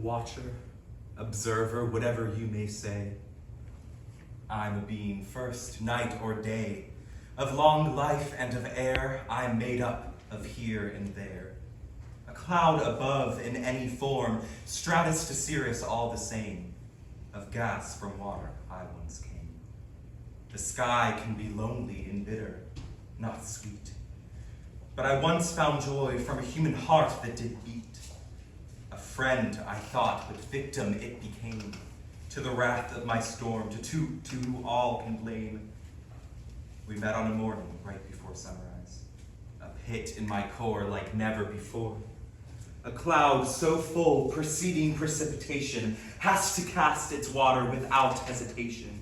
watcher, observer, whatever you may say. I'm a being first, night or day, of long life and of air. I'm made up of here and there. A cloud above in any form, stratus to cirrus all the same. Of gas from water I once came. The sky can be lonely and bitter, not sweet. But I once found joy from a human heart that did beat. A friend I thought, but victim it became. To the wrath of my storm, to who all can blame. We met on a morning right before sunrise. A pit in my core like never before. A cloud so full, preceding precipitation, has to cast its water without hesitation.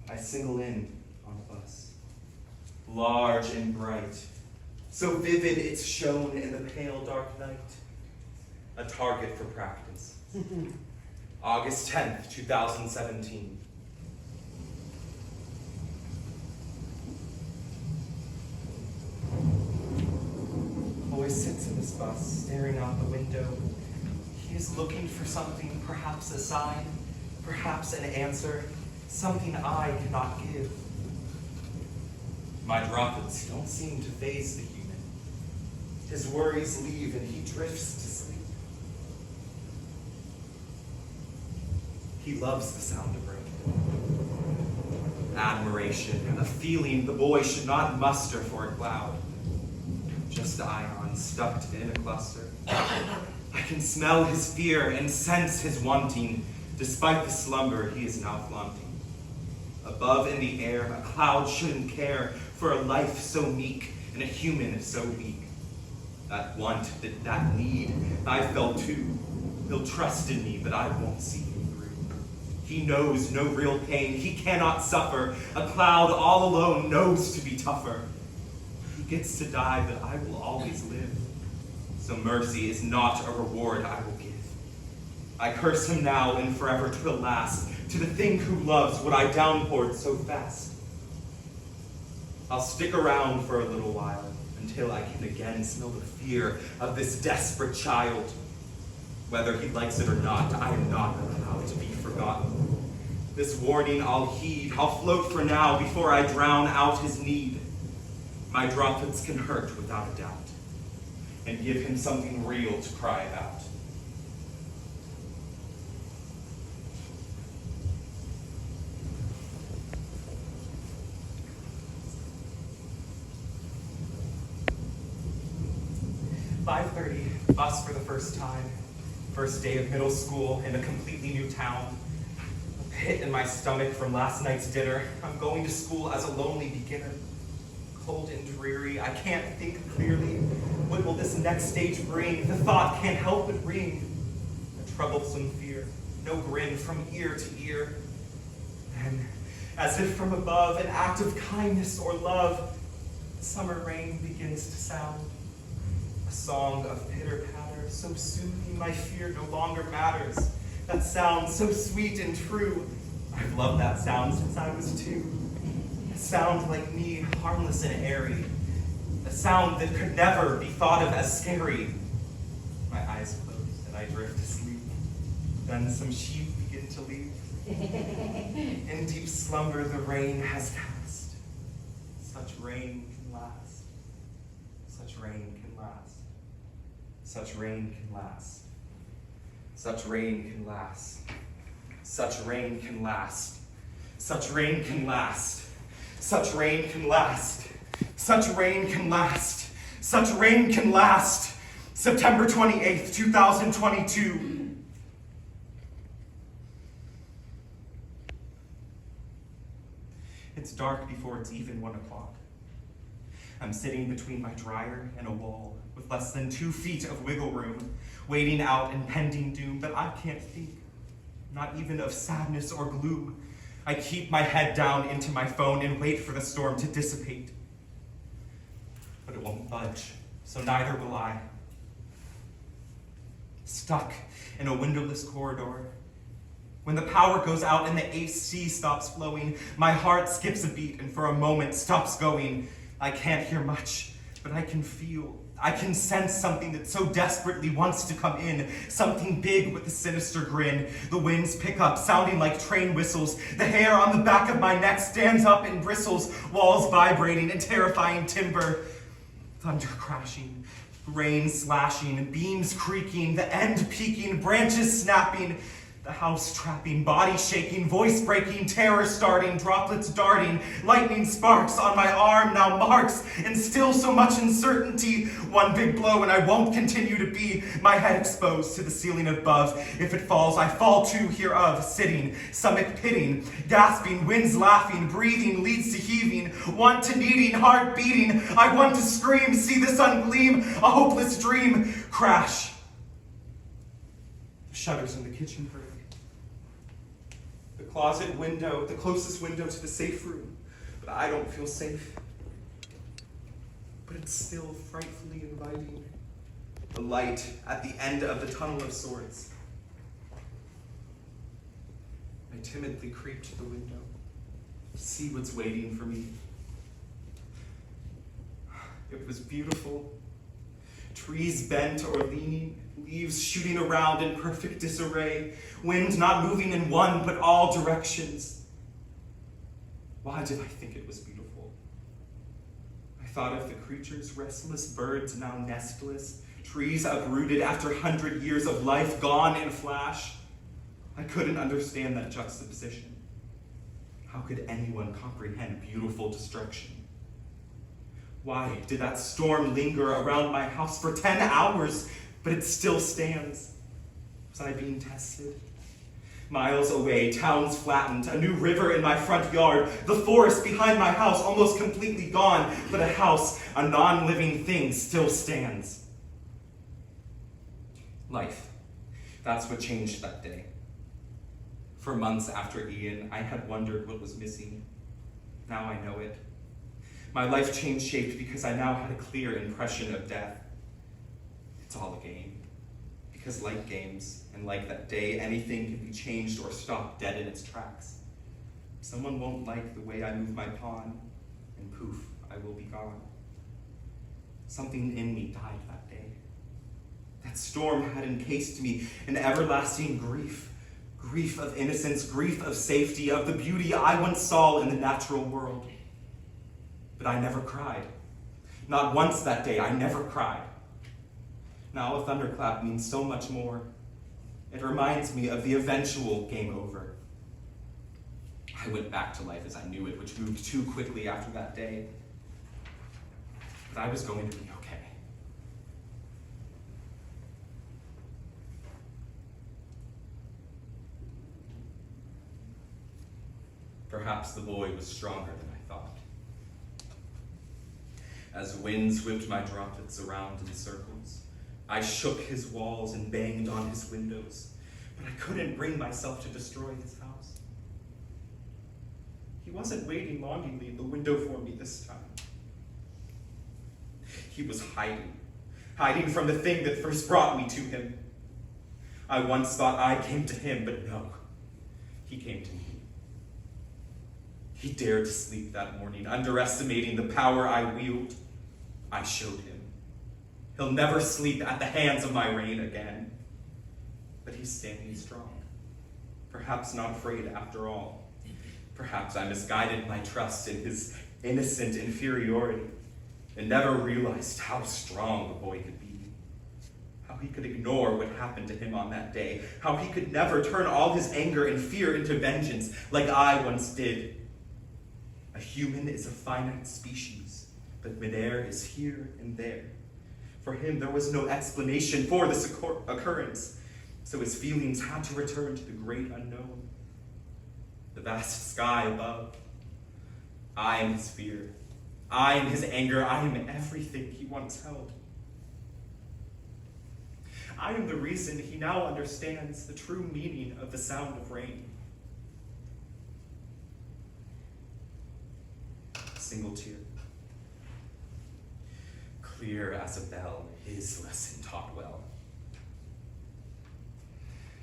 I single in on a bus, large and bright, so vivid it's shone in the pale dark night. A target for practice. August 10th, 2017. Boy sits in this bus, staring out the window. He is looking for something, perhaps a sign, perhaps an answer, something I cannot give. My droplets don't seem to faze the human. His worries leave and he drifts to sleep. He loves the sound of rain. Admiration, a feeling the boy should not muster for a cloud. Just ions stuck in a cluster. I can smell his fear and sense his wanting, despite the slumber he is now flaunting. Above in the air, a cloud shouldn't care for a life so meek and a human so weak. That want, that need, I felt too. He'll trust in me, but I won't see him through. He knows no real pain, he cannot suffer. A cloud all alone knows to be tougher. He gets to die, but I will always live. So mercy is not a reward I will give. I curse him now and forever twill last, to the thing who loves what I downpoured so fast. I'll stick around for a little while, until I can again smell the fear of this desperate child. Whether he likes it or not, I am not allowed to be forgotten. This warning I'll heed, I'll float for now before I drown out his need. My droplets can hurt without a doubt, and give him something real to cry about. "5:30, bus for the first time. First day of middle school in a completely new town. A pit in my stomach from last night's dinner. I'm going to school as a lonely beginner. Cold and dreary, I can't think clearly. What will this next stage bring? The thought can't help but ring. A troublesome fear, no grin from ear to ear. Then, as if from above, an act of kindness or love, summer rain begins to sound. A song of pitter-patter, so soothing my fear no longer matters. That sound so sweet and true. I've loved that sound since I was 2. A sound like me, harmless and airy. A sound that could never be thought of as scary. My eyes close and I drift to sleep. Then some sheep begin to leave. In deep slumber the rain has cast. Such rain can last. Such rain can last. Such rain can last. Such rain can last. Such rain can last. Such rain can last. Such rain can last. Such rain can last. Such rain can last. September 28th, 2022. It's dark before it's even 1 o'clock. I'm sitting between my dryer and a wall with less than 2 feet of wiggle room, waiting out impending doom, but I can't think, not even of sadness or gloom. I keep my head down into my phone and wait for the storm to dissipate. But it won't budge, so neither will I. Stuck in a windowless corridor. When the power goes out and the AC stops flowing, my heart skips a beat and for a moment stops going. I can't hear much, but I can feel I can sense something that so desperately wants to come in, something big with a sinister grin. The winds pick up, sounding like train whistles. The hair on the back of my neck stands up and bristles, walls vibrating in terrifying timber. Thunder crashing, rain slashing, beams creaking, the end peaking, branches snapping, the house trapping, body shaking, voice breaking, terror starting, droplets darting, lightning sparks on my arm now marks, and still so much uncertainty. One big blow and I won't continue to be, my head exposed to the ceiling above. If it falls, I fall too hereof, sitting, stomach pitting, gasping, winds laughing, breathing leads to heaving, want to needing, heart beating. I want to scream, see the sun gleam, a hopeless dream. Crash. The shutters in the kitchen break. The closet window, the closest window to the safe room. But I don't feel safe. But it's still frightfully inviting. The light at the end of the tunnel of sorts. I timidly creep to the window, see what's waiting for me. It was beautiful. Trees bent or leaning, leaves shooting around in perfect disarray, wind not moving in one but all directions. Why did I think it was beautiful? I thought of the creatures, restless birds now nestless, trees uprooted after 100 years of life gone in a flash. I couldn't understand that juxtaposition. How could anyone comprehend beautiful destruction? Why did that storm linger around my house for 10 hours, but it still stands? Was I being tested? Miles away, towns flattened, a new river in my front yard, the forest behind my house almost completely gone, but a house, a non-living thing, still stands. Life. That's what changed that day. For months after Ian, I had wondered what was missing. Now I know it. My life changed shape because I now had a clear impression of death. It's all a game. Because like games, and like that day, anything can be changed or stopped dead in its tracks. Someone won't like the way I move my pawn, and poof, I will be gone. Something in me died that day. That storm had encased me in everlasting grief. Grief of innocence, grief of safety, of the beauty I once saw in the natural world. But I never cried. Not once that day, I never cried. Now a thunderclap means so much more. It reminds me of the eventual game over. I went back to life as I knew it, which moved too quickly after that day. But I was going to be okay. Perhaps the boy was stronger than I thought. As winds whipped my droplets around in circles, I shook his walls and banged on his windows, but I couldn't bring myself to destroy his house. He wasn't waiting longingly in the window for me this time. He was hiding from the thing that first brought me to him. I once thought I came to him, but no, he came to me. He dared to sleep that morning, underestimating the power I wield. I showed him. He'll never sleep at the hands of my reign again. But he's standing strong. Perhaps not afraid after all. Perhaps I misguided my trust in his innocent inferiority and never realized how strong the boy could be. How he could ignore what happened to him on that day. How he could never turn all his anger and fear into vengeance like I once did. A human is a finite species, but midair is here and there. For him, there was no explanation for this occurrence, so his feelings had to return to the great unknown, the vast sky above. I am his fear. I am his anger. I am everything he once held. I am the reason he now understands the true meaning of the sound of rain. A single tear. Clear as a bell, his lesson taught well.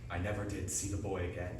I never did see the boy again.